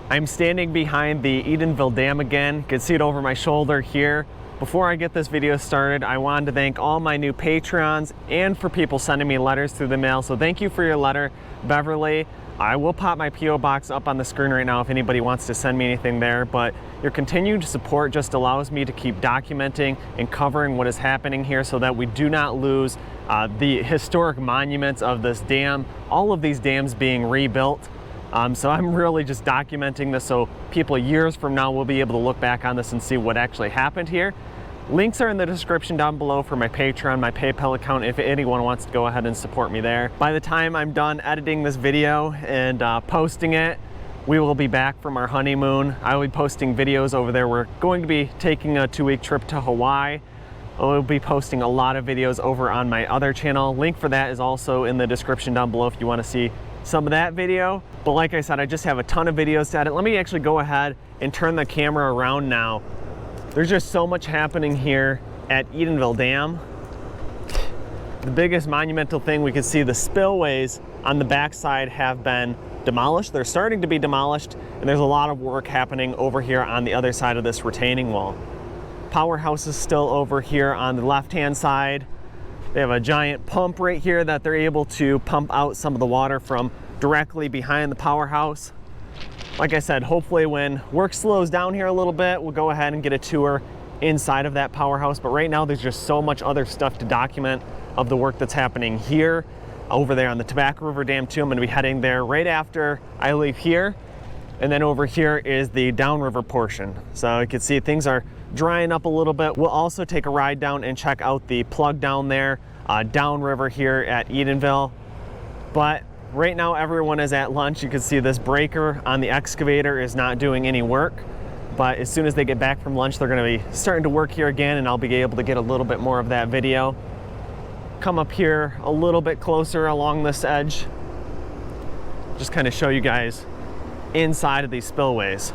I'm standing behind the Edenville Dam again. You can see it over my shoulder here. Before I get this video started, I wanted to thank all my new Patreons and for people sending me letters through the mail. So thank you for your letter, Beverly. I will pop my P.O. box up on the screen right now if anybody wants to send me anything there, but your continued support just allows me to keep documenting and covering what is happening here so that we do not lose the historic monuments of this dam, all of these dams being rebuilt. So I'm really just documenting this so people years from now will be able to look back on this and see what actually happened here. Links are in the description down below for my Patreon, my PayPal account, if anyone wants to go ahead and support me there. By the time I'm done editing this video and posting it, we will be back from our honeymoon. I will be posting videos over there. We're going to be taking a 2-week trip to Hawaii. I'll be posting a lot of videos over on my other channel. Link for that is also in the description down below if you want to see some of that video. But like I said, I just have a ton of videos to edit. Let me actually go ahead and turn the camera around now. There's just so much happening here at Edenville Dam. The biggest monumental thing, we can see the spillways on the backside have been demolished. They're starting to be demolished, and there's a lot of work happening over here on the other side of this retaining wall. Powerhouse is still over here on the left-hand side. They have a giant pump right here that they're able to pump out some of the water from directly behind the powerhouse. Like I said, hopefully when work slows down here a little bit, we'll go ahead and get a tour inside of that powerhouse. But right now there's just so much other stuff to document of the work that's happening here, over there on the Tobacco River Dam too. I'm gonna be heading there right after I leave here. And then over here is the Downriver portion. So you can see things are drying up a little bit. We'll also take a ride down and check out the plug down there, Downriver here at Edenville. But right now everyone is at lunch. You can see this breaker on the excavator is not doing any work. But as soon as they get back from lunch, they're gonna be starting to work here again, and I'll be able to get a little bit more of that video. Come up here a little bit closer along this edge. Just kind of show you guys inside of these spillways.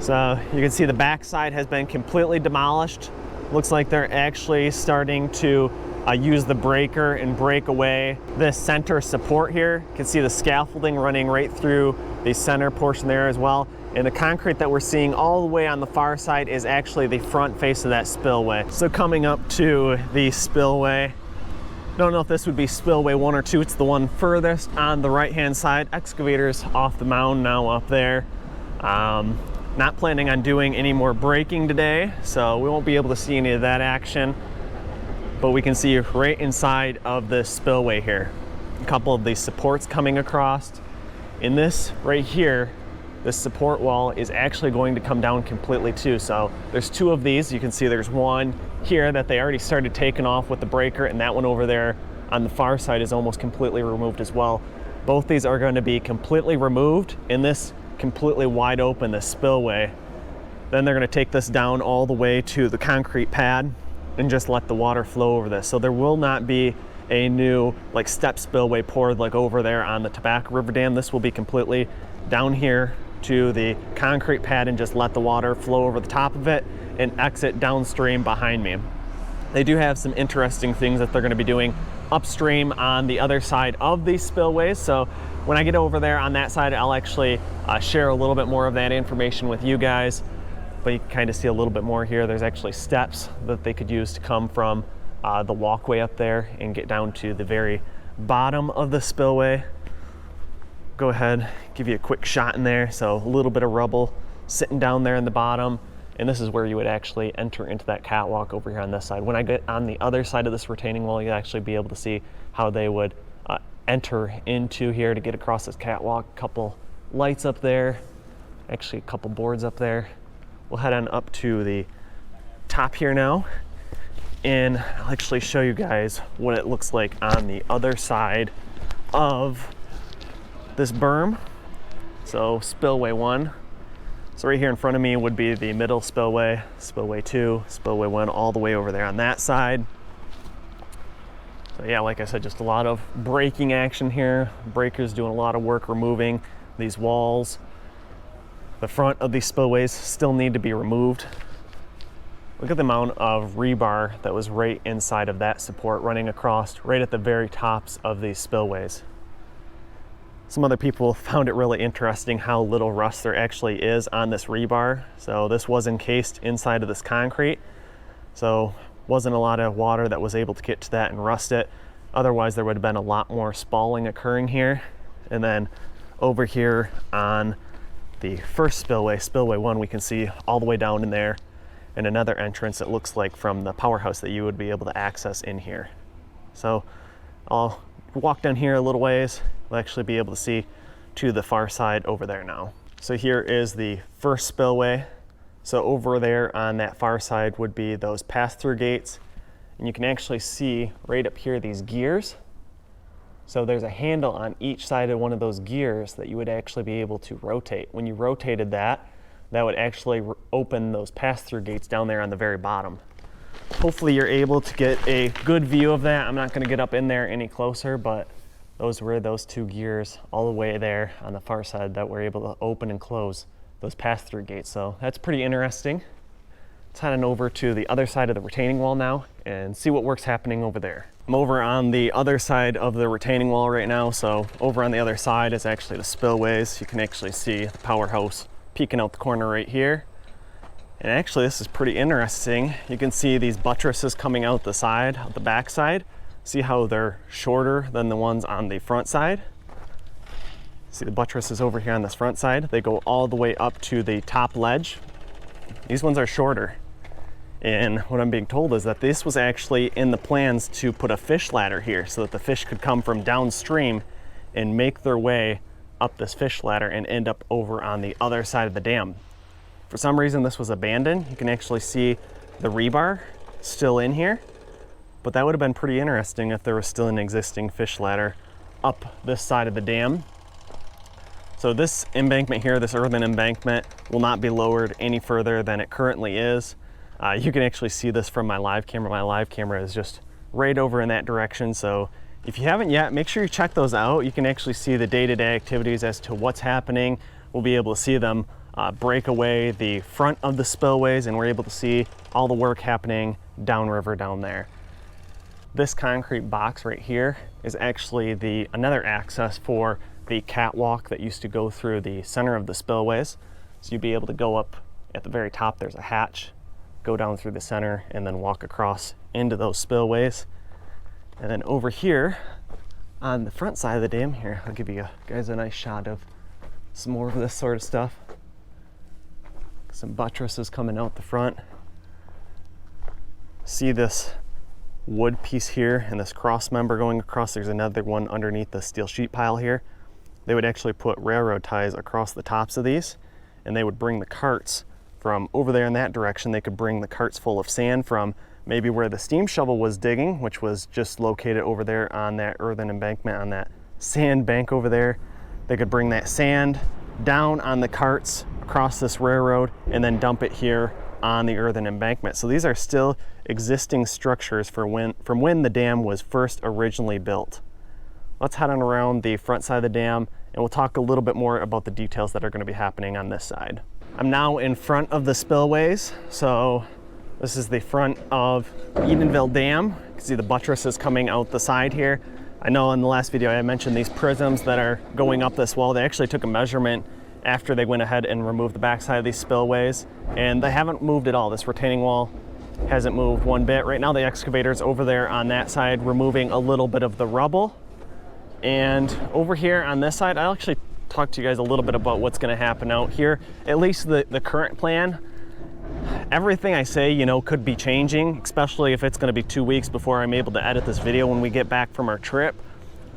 So you can see the backside has been completely demolished. Looks like they're actually starting to use the breaker and break away this center support here. You can see the scaffolding running right through the center portion there as well. And the concrete that we're seeing all the way on the far side is actually the front face of that spillway. So coming up to the spillway, don't know if this would be spillway 1 or 2. It's the one furthest on the right-hand side. Excavator's off the mound now up there. Not planning on doing any more braking today, so we won't be able to see any of that action. But we can see right inside of the spillway here, a couple of these supports coming across. In this right here, this support wall is actually going to come down completely too. So there's 2 of these. You can see there's one here that they already started taking off with the breaker, and that one over there on the far side is almost completely removed as well. Both these are going to be completely removed, and this completely wide open, the spillway. Then they're going to take this down all the way to the concrete pad and just let the water flow over this. So there will not be a new like step spillway poured like over there on the Tobacco River Dam. This will be completely down here to the concrete pad and just let the water flow over the top of it and exit downstream behind me. They do have some interesting things that they're going to be doing upstream on the other side of these spillways. So when I get over there on that side, I'll actually share a little bit more of that information with you guys. But you can kind of see a little bit more here. There's actually steps that they could use to come from the walkway up there and get down to the very bottom of the spillway. Go ahead, give you a quick shot in there. So a little bit of rubble sitting down there in the bottom. And this is where you would actually enter into that catwalk over here on this side. When I get on the other side of this retaining wall, you'll actually be able to see how they would enter into here to get across this catwalk. A couple lights up there, actually a couple boards up there. We'll head on up to the top here now, and I'll actually show you guys what it looks like on the other side of this berm. So spillway 1. So right here in front of me would be the middle spillway, spillway 2, spillway 1, all the way over there on that side. So yeah, like I said, just a lot of braking action here. Breakers doing a lot of work removing these walls. The front of these spillways still need to be removed. Look at the amount of rebar that was right inside of that support running across right at the very tops of these spillways. Some other people found it really interesting how little rust there actually is on this rebar. So this was encased inside of this concrete, so wasn't a lot of water that was able to get to that and rust it. Otherwise there would have been a lot more spalling occurring here. And then over here on the first spillway, Spillway 1, we can see all the way down in there, and another entrance it looks like from the powerhouse that you would be able to access in here. So I'll walk down here a little ways. We'll actually be able to see to the far side over there now. So here is the first spillway. So over there on that far side would be those pass-through gates. And you can actually see right up here these gears. So there's a handle on each side of one of those gears that you would actually be able to rotate. When you rotated that, that would actually open those pass-through gates down there on the very bottom. Hopefully you're able to get a good view of that. I'm not going to get up in there any closer, but those were those two gears all the way there on the far side that were able to open and close those pass-through gates. So that's pretty interesting. Let's head on over to the other side of the retaining wall now and see what work's happening over there. I'm over on the other side of the retaining wall right now. So over on the other side is actually the spillways. You can actually see the powerhouse peeking out the corner right here. And actually this is pretty interesting. You can see these buttresses coming out the side, out the back side. See how they're shorter than the ones on the front side? See the buttresses over here on this front side? They go all the way up to the top ledge. These ones are shorter. And what I'm being told is that this was actually in the plans to put a fish ladder here so that the fish could come from downstream and make their way up this fish ladder and end up over on the other side of the dam. For some reason this was abandoned. You can actually see the rebar still in here, but that would have been pretty interesting if there was still an existing fish ladder up this side of the dam. So this embankment here, this earthen embankment, will not be lowered any further than it currently is. You can actually see this from my live camera. My live camera is just right over in that direction. So if you haven't yet, make sure you check those out. You can actually see the day-to-day activities as to what's happening. We'll be able to see them break away the front of the spillways, and we're able to see all the work happening downriver down there. This concrete box right here is actually another access for the catwalk that used to go through the center of the spillways. So you'd be able to go up at the very top, there's a hatch, go down through the center, and then walk across into those spillways. And then over here on the front side of the dam here, I'll give you guys a nice shot of some more of this sort of stuff. Some buttresses coming out the front. See this wood piece here and this cross member going across. There's another one underneath the steel sheet pile here. They would actually put railroad ties across the tops of these, and they would bring the carts from over there in that direction. They could bring the carts full of sand from maybe where the steam shovel was digging, which was just located over there on that earthen embankment, on that sand bank over there. They could bring that sand down on the carts across this railroad and then dump it here on the earthen embankment. So these are still existing structures from when the dam was first originally built. Let's head on around the front side of the dam and we'll talk a little bit more about the details that are going to be happening on this side. I'm now in front of the spillways. So this is the front of Edenville Dam. You can see the buttresses coming out the side here. I know in the last video I mentioned these prisms that are going up this wall. They actually took a measurement after they went ahead and removed the backside of these spillways, and they haven't moved at all. This retaining wall hasn't moved one bit. Right now the excavator's over there on that side removing a little bit of the rubble. And over here on this side, I'll actually talk to you guys a little bit about what's going to happen out here. At least the current plan. Everything I say, you know, could be changing, especially if it's going to be 2 weeks before I'm able to edit this video when we get back from our trip.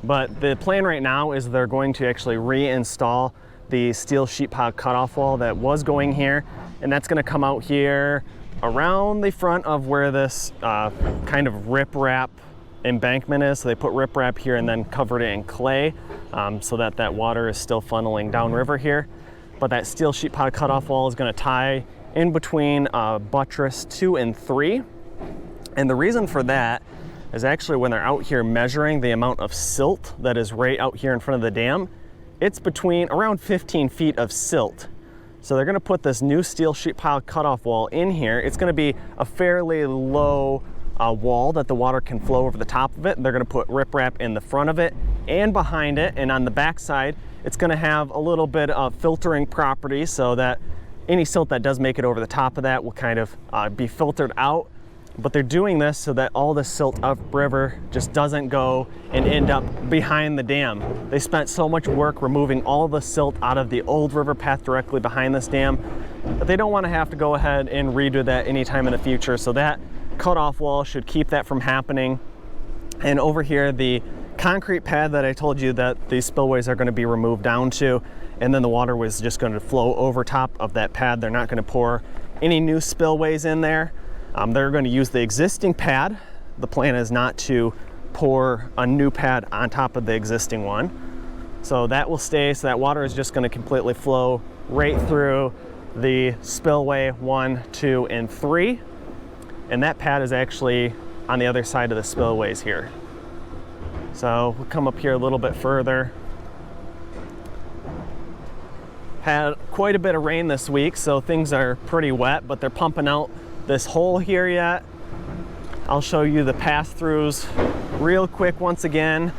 But the plan right now is they're going to actually reinstall the steel sheet pile cutoff wall that was going here, and that's going to come out here around the front of where this kind of riprap embankment is. So they put riprap here and then covered it in clay so that that water is still funneling downriver here. But that steel sheet pile cutoff wall is going to tie in between buttress 2 and 3. And the reason for that is actually when they're out here measuring the amount of silt that is right out here in front of the dam, it's between around 15 feet of silt. So they're going to put this new steel sheet pile cutoff wall in here. It's going to be a fairly low wall that the water can flow over the top of it. They're going to put riprap in the front of it and behind it, and on the back side It's going to have a little bit of filtering properties so that any silt that does make it over the top of that will kind of be filtered out. But they're doing this so that all the silt upriver just doesn't go and end up behind the dam. They spent so much work removing all the silt out of the old river path directly behind this dam, but they don't want to have to go ahead and redo that anytime in the future. So that cutoff wall should keep that from happening. And over here, the concrete pad that I told you that these spillways are going to be removed down to, and then the water was just going to flow over top of that pad. They're not going to pour any new spillways in there. They're going to use the existing pad. The plan is not to pour a new pad on top of the existing one. So that will stay, so that water is just going to completely flow right through the spillway 1, 2, and 3. And that pad is actually on the other side of the spillways here. So we'll come up here a little bit further. Had quite a bit of rain this week, so things are pretty wet, but they're pumping out this hole here yet. I'll show you the pass-throughs real quick once again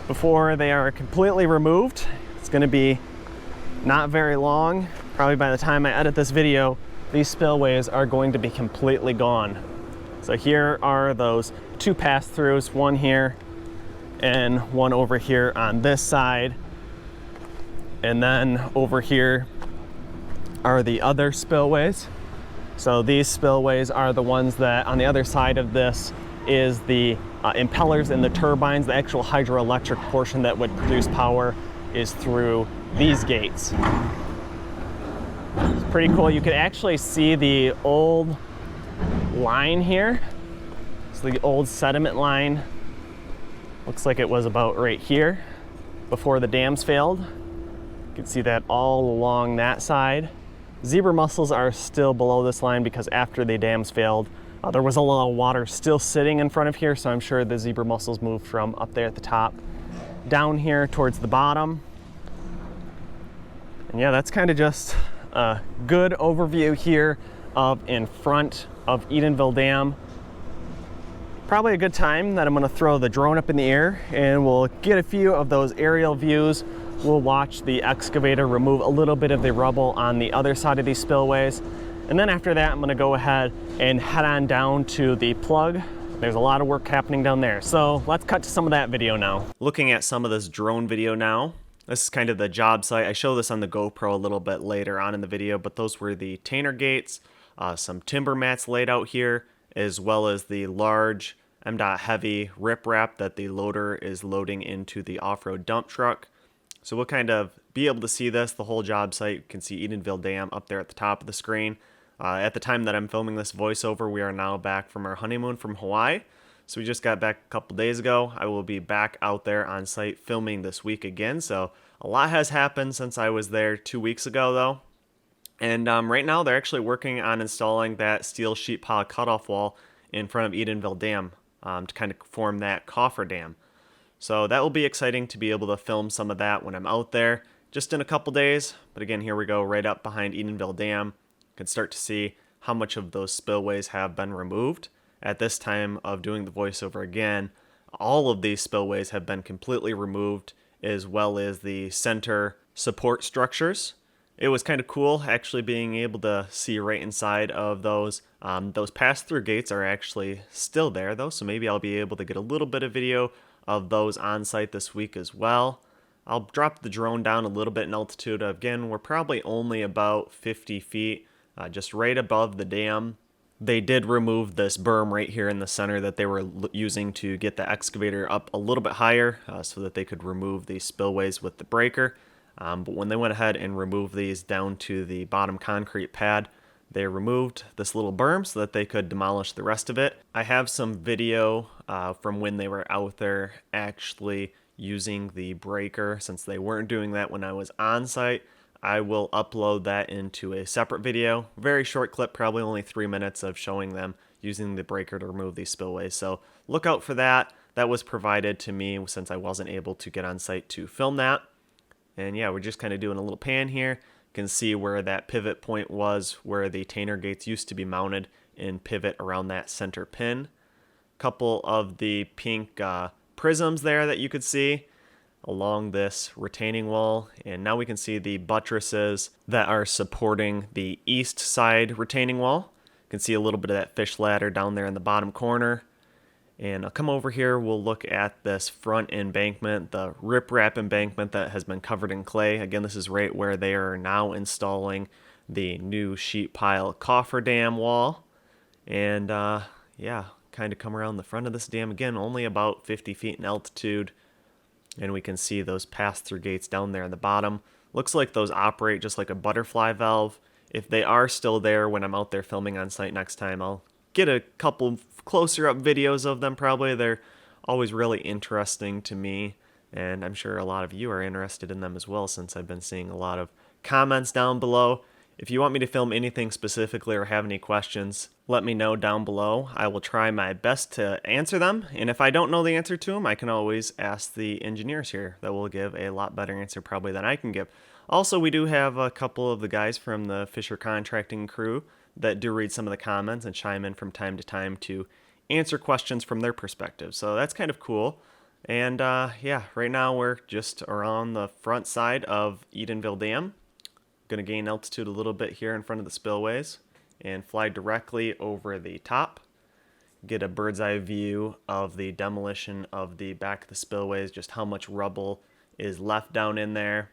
before they are completely removed. It's going to be not very long. Probably by the time I edit this video, these spillways are going to be completely gone. So here are those 2 pass-throughs, one here and one over here on this side. And then over here are the other spillways. So these spillways are the ones that on the other side of this is the impellers and the turbines. The actual hydroelectric portion that would produce power is through these gates. It's pretty cool. You could actually see the old line here. It's the old sediment line. Looks like it was about right here before the dams failed. You can see that all along that side. Zebra mussels are still below this line because after the dams failed, there was a lot of water still sitting in front of here, so I'm sure the zebra mussels moved from up there at the top down here towards the bottom. And yeah, that's kind of just a good overview here of in front of Edenville Dam. Probably a good time that I'm going to throw the drone up in the air and we'll get a few of those aerial views. We'll watch the excavator remove a little bit of the rubble on the other side of these spillways. And then after that, I'm going to go ahead and head on down to the plug. There's a lot of work happening down there. So let's cut to some of that video now. Looking at some of this drone video now. This is kind of the job site. I show this on the GoPro a little bit later on in the video, but those were the Tainter gates, some timber mats laid out here, as well as the large MDOT heavy riprap that the loader is loading into the off-road dump truck. So we'll kind of be able to see this, the whole job site. You can see Edenville Dam up there at the top of the screen. At the time that I'm filming this voiceover, we are now back from our honeymoon from Hawaii. So we just got back a couple days ago. I will be back out there on site filming this week again. So a lot has happened since I was there 2 weeks ago though. And right now they're actually working on installing that steel sheet pile cutoff wall in front of Edenville Dam to kind of form that coffer dam. So that will be exciting to be able to film some of that when I'm out there just in a couple days. But again, here we go right up behind Edenville Dam. You can start to see how much of those spillways have been removed. At this time of doing the voiceover again, all of these spillways have been completely removed, as well as the center support structures. It was kind of cool actually being able to see right inside of those. Those pass-through gates are actually still there though, so maybe I'll be able to get a little bit of video of those on site this week as well. I'll drop the drone down a little bit in altitude. Again, we're probably only about 50 feet, just right above the dam. They did remove this berm right here in the center that they were using to get the excavator up a little bit higher so that they could remove these spillways with the breaker. But when they went ahead and removed these down to the bottom concrete pad, they removed this little berm so that they could demolish the rest of it. I have some video from when they were out there actually using the breaker. Since they weren't doing that when I was on site, I will upload that into a separate video. Very short clip, probably only 3 minutes of showing them using the breaker to remove these spillways. So look out for that. That was provided to me since I wasn't able to get on site to film that. And yeah, we're just kind of doing a little pan here. You can see where that pivot point was, where the Tainter gates used to be mounted, and pivot around that center pin. Couple of the pink prisms there that you could see. along this retaining wall, and now we can see the buttresses that are supporting the east side retaining wall. You can see a little bit of that fish ladder down there in the bottom corner. And I'll come over here, we'll look at this front embankment, the riprap embankment that has been covered in clay. Again, this is right where they are now installing the new sheet pile coffer dam wall. And yeah, kind of come around the front of this dam again, only about 50 feet in altitude. And we can see those pass-through gates down there in the bottom. Looks like those operate just like a butterfly valve. If they are still there when I'm out there filming on site next time, I'll get a couple closer up videos of them probably. They're always really interesting to me, and I'm sure a lot of you are interested in them as well, since I've been seeing a lot of comments down below. If you want me to film anything specifically or have any questions, let me know down below. I will try my best to answer them, and if I don't know the answer to them, I can always ask the engineers here that will give a lot better answer probably than I can give. Also, we do have a couple of the guys from the Fisher contracting crew that do read some of the comments and chime in from time to time to answer questions from their perspective. So that's kind of cool. And yeah, right now we're just around the front side of Edenville Dam. Going to gain altitude a little bit here in front of the spillways and fly directly over the top. Get a bird's eye view of the demolition of the back of the spillways, just how much rubble is left down in there.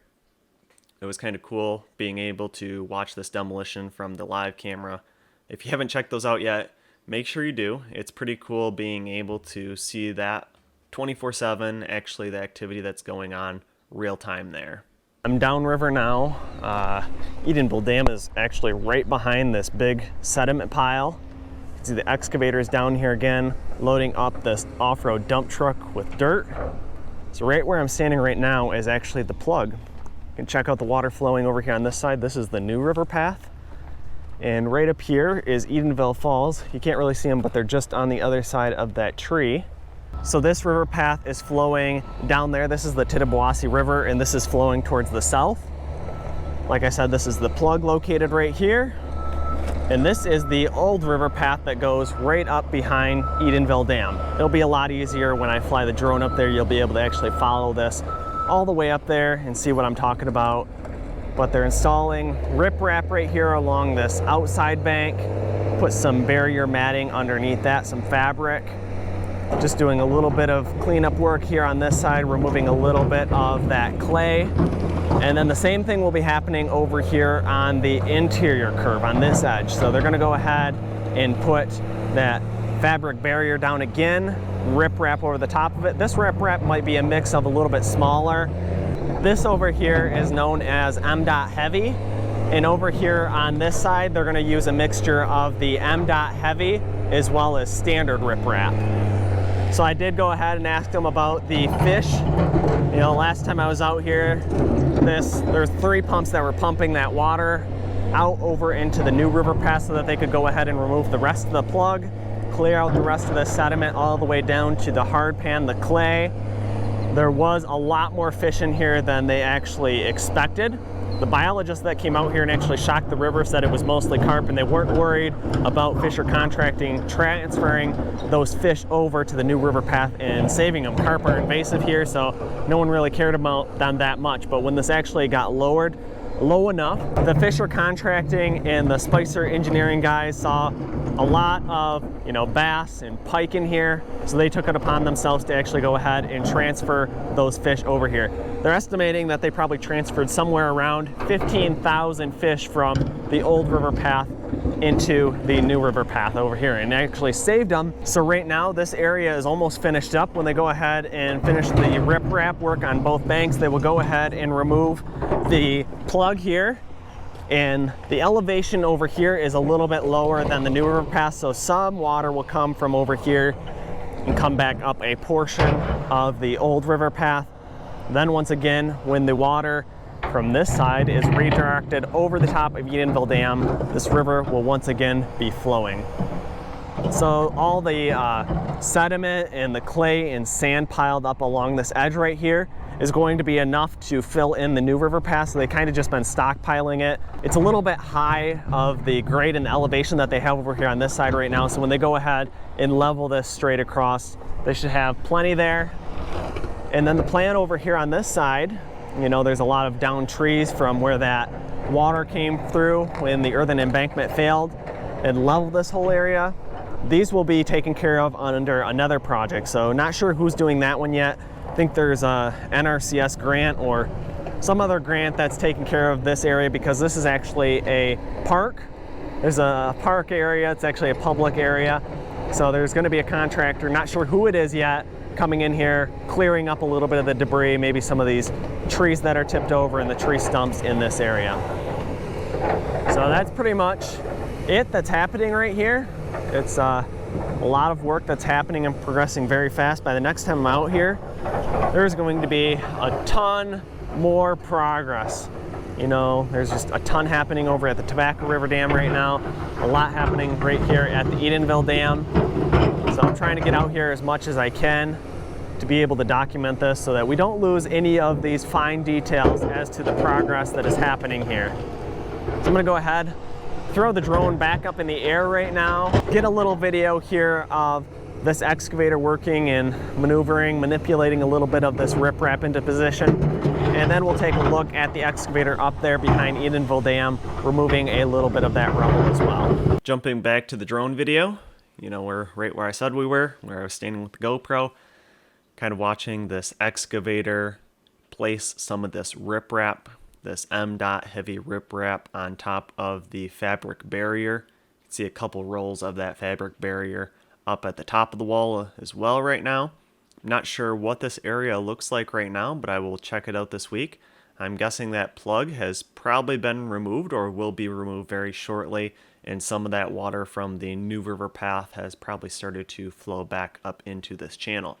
It was kind of cool being able to watch this demolition from the live camera. If you haven't checked those out yet, make sure you do. It's pretty cool being able to see that 24/7, actually the activity that's going on real time there. I'm downriver now. Edenville Dam is actually right behind this big sediment pile. You can see the excavators down here again, loading up this off-road dump truck with dirt. So right where I'm standing right now is actually the plug. You can check out the water flowing over here on this side. This is the new river path. And right up here is Edenville Falls. You can't really see them, but they're just on the other side of that tree. So this river path is flowing down there. This is the Tittabawassee River, and this is flowing towards the south. Like I said, this is the plug located right here. And this is the old river path that goes right up behind Edenville Dam. It'll be a lot easier when I fly the drone up there. You'll be able to actually follow this all the way up there and see what I'm talking about. But they're installing riprap right here along this outside bank, put some barrier matting underneath that, some fabric. Just doing a little bit of cleanup work here on this side, removing a little bit of that clay. And then the same thing will be happening over here on the interior curve on this edge. So they're gonna go ahead and put that fabric barrier down again, riprap over the top of it. This riprap might be a mix of a little bit smaller. This over here is known as MDOT Heavy. And over here on this side, they're gonna use a mixture of the MDOT Heavy as well as standard riprap. So I did go ahead and ask them about the fish. You know, last time I was out here, there's 3 pumps that were pumping that water out over into the new river path so that they could go ahead and remove the rest of the plug, clear out the rest of the sediment all the way down to the hard pan, the clay. There was a lot more fish in here than they actually expected. The biologist that came out here and actually shocked the river said it was mostly carp, and they weren't worried about Fisher Contracting transferring those fish over to the new river path and saving them. Carp are invasive here, so no one really cared about them that much. But when this actually got lowered low enough, the Fisher Contracting and the Spicer Engineering guys saw a lot of, you know, bass and pike in here, so they took it upon themselves to actually go ahead and transfer those fish over here. They're estimating that they probably transferred somewhere around 15,000 fish from the old river path into the new river path over here, and actually saved them. So right now this area is almost finished up. When they go ahead and finish the riprap work on both banks, they will go ahead and remove the plug here. And the elevation over here is a little bit lower than the new river path, so some water will come from over here and come back up a portion of the old river path. Then once again, when the water from this side is redirected over the top of Edenville Dam, this river will once again be flowing. So all the sediment and the clay and sand piled up along this edge right here is going to be enough to fill in the new river path. So they kind of just been stockpiling it. It's a little bit high of the grade and the elevation that they have over here on this side right now. So when they go ahead and level this straight across, they should have plenty there. And then the plan over here on this side, you know, there's a lot of downed trees from where that water came through when the earthen embankment failed and leveled this whole area. These will be taken care of under another project. So not sure who's doing that one yet. I think there's a NRCS grant or some other grant that's taking care of this area, because this is actually a park. There's a park area, it's actually a public area. So there's gonna be a contractor, not sure who it is yet, coming in here, clearing up a little bit of the debris, maybe some of these trees that are tipped over and the tree stumps in this area. So that's pretty much it that's happening right here. It's a lot of work that's happening and progressing very fast. By the next time I'm out here, there's going to be a ton more progress. You know, there's just a ton happening over at the Tobacco River Dam right now, a lot happening right here at the Edenville Dam. So I'm trying to get out here as much as I can to be able to document this so that we don't lose any of these fine details as to the progress that is happening here. So I'm gonna go ahead, throw the drone back up in the air right now, get a little video here of this excavator working and maneuvering, manipulating a little bit of this riprap into position. And then we'll take a look at the excavator up there behind Edenville Dam, removing a little bit of that rubble as well. Jumping back to the drone video, you know, we're right where I said we were, where I was standing with the GoPro, kind of watching this excavator place some of this riprap, this M-dot heavy riprap on top of the fabric barrier. You can see a couple rolls of that fabric barrier up at the top of the wall as well right now. I'm not sure what this area looks like right now, but I will check it out this week. I'm guessing that plug has probably been removed or will be removed very shortly, and some of that water from the New River path has probably started to flow back up into this channel.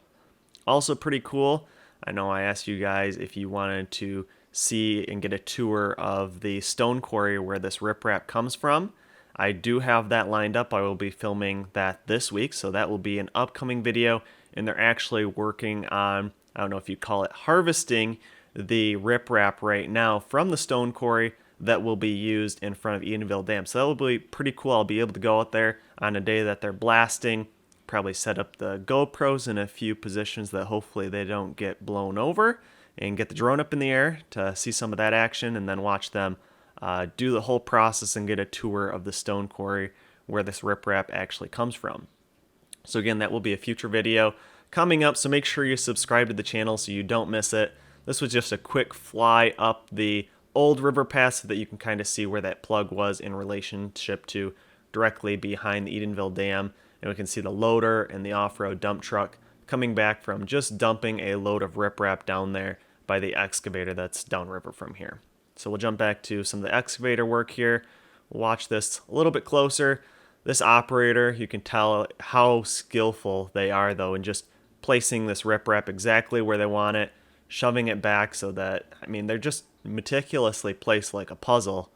Also pretty cool, I know I asked you guys if you wanted to see and get a tour of the stone quarry where this riprap comes from. I do have that lined up. I will be filming that this week, so that will be an upcoming video. And they're actually working on, I don't know if you call it harvesting, the riprap right now from the stone quarry that will be used in front of Edenville Dam. So that will be pretty cool. I'll be able to go out there on a day that they're blasting, probably set up the GoPros in a few positions that hopefully they don't get blown over, and get the drone up in the air to see some of that action, and then watch them do the whole process and get a tour of the stone quarry where this riprap actually comes from. So again, that will be a future video coming up, so make sure you subscribe to the channel so you don't miss it. This was just a quick fly up the old river path so that you can kind of see where that plug was in relationship to directly behind the Edenville Dam. And we can see the loader and the off-road dump truck coming back from just dumping a load of riprap down there by the excavator that's downriver from here. So we'll jump back to some of the excavator work here. We'll watch this a little bit closer. This operator, you can tell how skillful they are though in just placing this riprap exactly where they want it, shoving it back so that, I mean, they're just meticulously placed like a puzzle.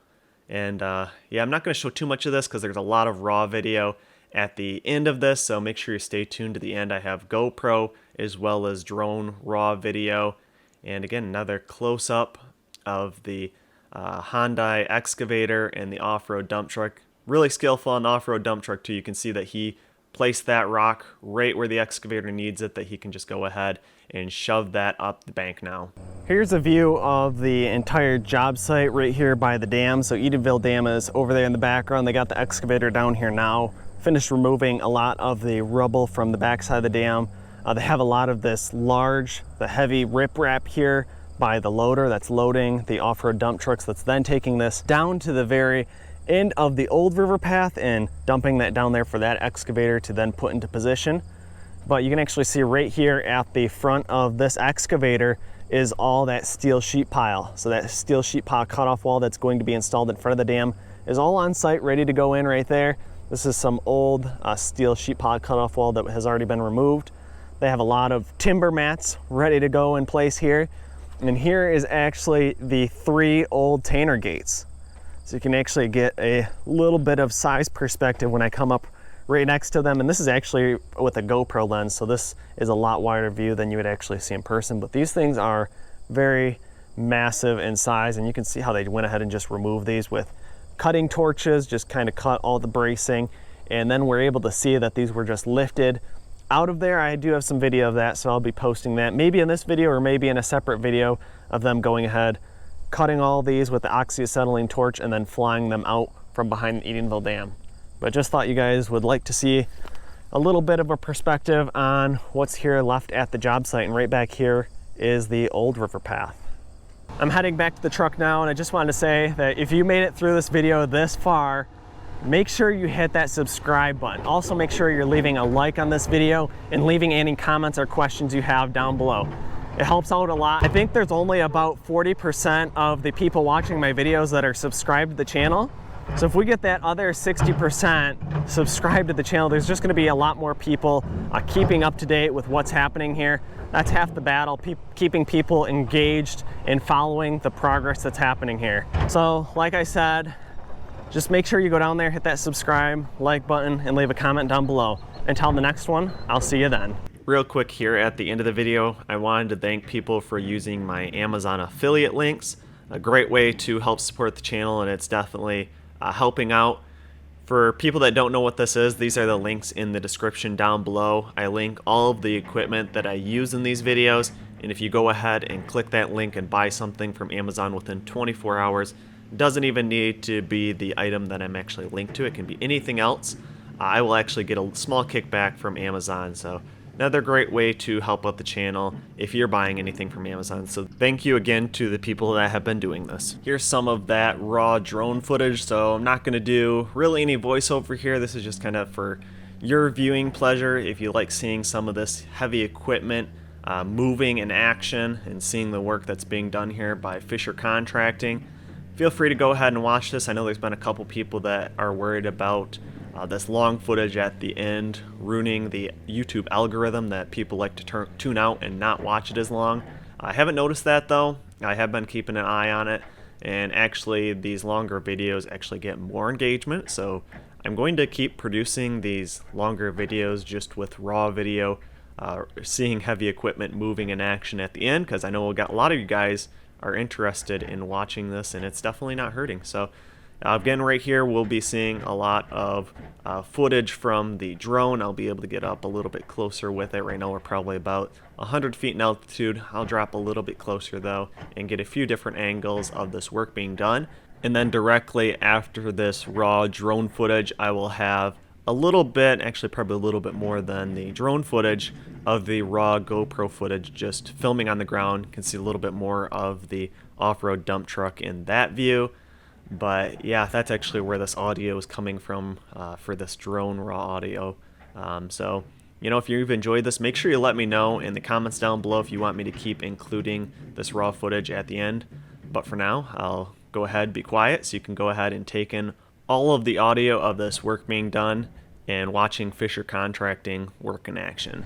And yeah, I'm not going to show too much of this because there's a lot of raw video at the end of this, so make sure you stay tuned to the end. I have GoPro as well as drone raw video. And again, another close-up of the Hyundai excavator and the off-road dump truck. Really skillful on the off-road dump truck too. You can see that he placed that rock right where the excavator needs it, that he can just go ahead and shove that up the bank now. Here's a view of the entire job site right here by the dam. So Edenville Dam is over there in the background. They got the excavator down here now. Finished removing a lot of the rubble from the backside of the dam. They have a lot of this the heavy riprap here by the loader that's loading the off-road dump trucks, that's then taking this down to the very end of the old river path and dumping that down there for that excavator to then put into position. But you can actually see right here at the front of this excavator is all that steel sheet pile. So that steel sheet pile cutoff wall that's going to be installed in front of the dam is all on site, ready to go in right there. This is some old steel sheet pile cutoff wall that has already been removed. They have a lot of timber mats ready to go in place here. And here is actually the 3 old Tainter gates. So you can actually get a little bit of size perspective when I come up right next to them. And this is actually with a GoPro lens, so this is a lot wider view than you would actually see in person. But these things are very massive in size, and you can see how they went ahead and just removed these with cutting torches, just kind of cut all the bracing. And then we're able to see that these were just lifted out of there, I do have some video of that, so I'll be posting that maybe in this video or maybe in a separate video of them going ahead, cutting all these with the oxyacetylene torch and then flying them out from behind the Edenville Dam. But just thought you guys would like to see a little bit of a perspective on what's here left at the job site. And right back here is the old river path. I'm heading back to the truck now, and I just wanted to say that if you made it through this video this far, make sure you hit that subscribe button. Also make sure you're leaving a like on this video and leaving any comments or questions you have down below. It helps out a lot. I think there's only about 40% of the people watching my videos that are subscribed to the channel. So if we get that other 60% subscribed to the channel, there's just gonna be a lot more people keeping up to date with what's happening here. That's half the battle, keeping people engaged and following the progress that's happening here. So like I said, just make sure you go down there, hit that subscribe, like button, and leave a comment down below. Until the next one, I'll see you then. Real quick here at the end of the video, I wanted to thank people for using my Amazon affiliate links. A great way to help support the channel, and it's definitely helping out. For people that don't know what this is, these are the links in the description down below. I link all of the equipment that I use in these videos, and if you go ahead and click that link and buy something from Amazon within 24 hours, doesn't even need to be the item that I'm actually linked to. It can be anything else. I will actually get a small kickback from Amazon. So another great way to help out the channel if you're buying anything from Amazon. So thank you again to the people that have been doing this. Here's some of that raw drone footage. So I'm not going to do really any voiceover here. This is just kind of for your viewing pleasure. If you like seeing some of this heavy equipment moving in action and seeing the work that's being done here by Fisher Contracting, feel free to go ahead and watch this. I know there's been a couple people that are worried about this long footage at the end ruining the YouTube algorithm, that people like to tune out and not watch it as long. I haven't noticed that though. I have been keeping an eye on it, and actually these longer videos actually get more engagement. So I'm going to keep producing these longer videos just with raw video, seeing heavy equipment moving in action at the end, because I know we got a lot of you guys are interested in watching this, and it's definitely not hurting. So again, right here we'll be seeing a lot of footage from the drone. I'll be able to get up a little bit closer with it. Right now we're probably about 100 feet in altitude. I'll drop a little bit closer though and get a few different angles of this work being done. And then directly after this raw drone footage, I will have a little bit, actually probably a little bit more than the drone footage, of the raw GoPro footage just filming on the ground. You can see a little bit more of the off-road dump truck in that view. But yeah, that's actually where this audio is coming from for this drone raw audio. So, you know, if you've enjoyed this, make sure you let me know in the comments down below if you want me to keep including this raw footage at the end. But for now, I'll go ahead, be quiet, so you can go ahead and take in all of the audio of this work being done and watching Fisher Contracting work in action.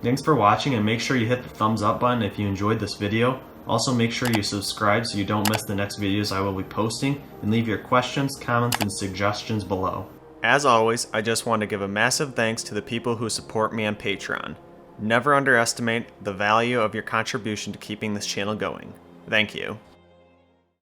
Thanks for watching, and make sure you hit the thumbs up button if you enjoyed this video. Also, make sure you subscribe so you don't miss the next videos I will be posting, and leave your questions, comments, and suggestions below. As always, I just want to give a massive thanks to the people who support me on Patreon. Never underestimate the value of your contribution to keeping this channel going. Thank you.